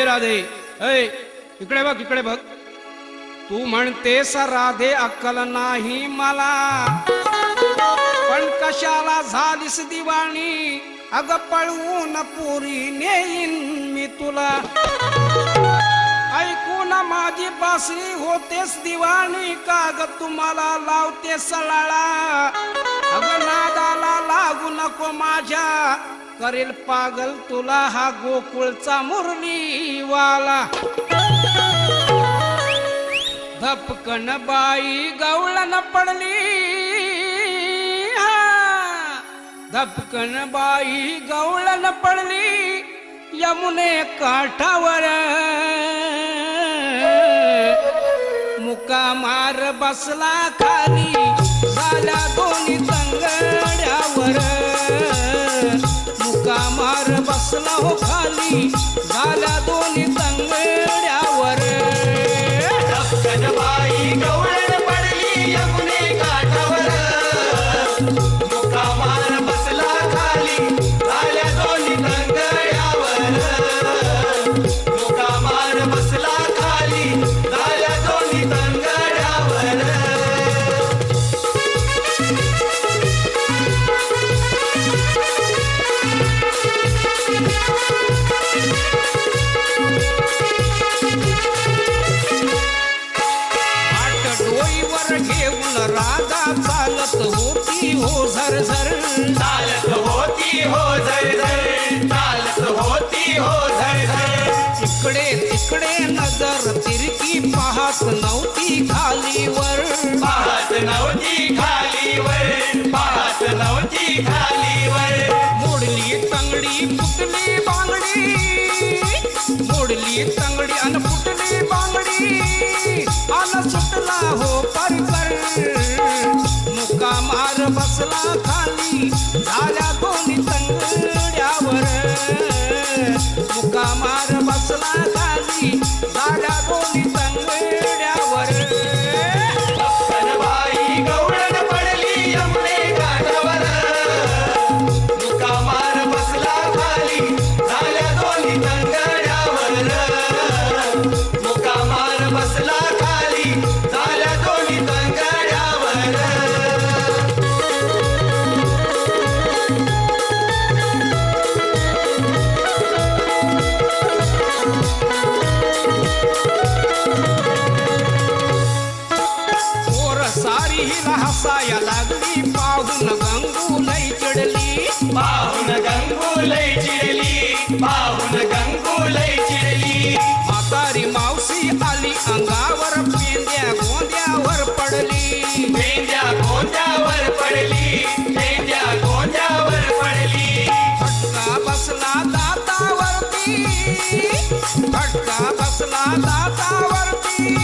राधे ऐ इकडे बघ इकडे बघ. तू म्हणतेस राधे अक्कल नाही मला, पण कशाला झालीस दिवाणी? अग पळवून पुरी नेईन मी तुला. ऐकून माझी बासरी होतेस दिवाणी, काग तुम्हाला लावते सळाळा. अग नादाला लागू नको माझ्या, करेल पागल तुला हा गोकुळचा मुरलीवाला. धपकन बाई गवळण पडली, धपकन बाई गवळण पडली यमुने काठावर. मुका मार बसला खाली झाल्या दोन्ही तंगड्यावर. मुका मार बसला हो खाली झाल्या दोन्ही तंगड्यावर. धपकन बाई गवळण पडली यमुने काठावर. मुका मार बसला खाली झाल्या दोन्ही तंगड्यावर. मुका मार बसला खाली झाल्या दोन्ही तंगड्यावर. घेऊन राधा चालत होती हो झरझर. चालत होती हो झरझर. चालत होती हो झरझर. इकडे तिकडे नजर तिरकी पाहत नव्हती खालीवर. पाहत नव्हती खालीवर. पाहत नव्हती खालीवर. मोडली तंगडी फुटली बांगडी. मोडली तंगडी अन फुटली बांगडी. अन सुटला हो परकर. मुका मार बसला खाली झाल्या दोन्ही तंगड्यावर. मुका मार बसला खाली झाल्या दोन्ही तंगड्यावर. धपकन बाई गवळण पडली यमुने काठावर. मुका मार बसला खाली झाल्या दोन्ही तंगड्यावर. मुका मार बसला खाली झाल्या दोन्ही तंगड्यावर. पोर सारी हसाया लागली पाहून गंगू लई चिडली. पाहून गंगू लई चिडली. पाहून गंगू लई चिडली. म्हातारी मावशी आली अंगावर पेंद्या गोंद्यावर पडली. पेंद्या गोंद्यावर पडली. पेंद्या गोंद्यावर पडली. फटका बसला दातावरती. फटका बसला दातावरती.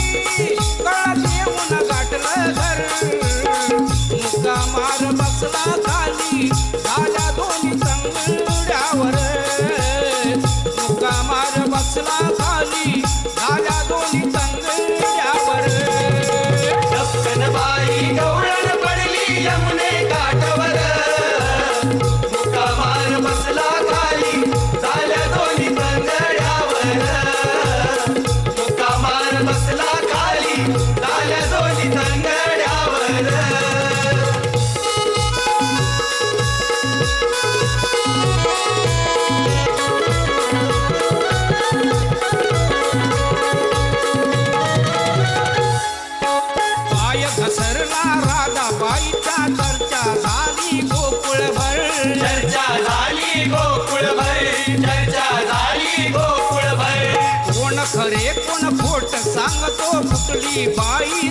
कळ देऊन गाठलं घर. मुका मार बसला खाली झाल्या दोन्ही तंगड्यावर. मुका मार बसला खाली झाल्या दोन्ही तंगड्यावर. धपकन बाई गवळण पडली यमुने काठावर. मुका मार बसला खाली झाल्या दोन्ही तंगड्यावर. मुका मार बसला खाली झाल्या दोन्ही तंगड्यावर. पाय घसरला राधाबाईच्या चर्चा झाली गोकुळभर. चर्चा झाली गोकुळभर. चर्चा झाली गोकुळभर. कोण खरे कोण खोट सांगतो फुटली बाई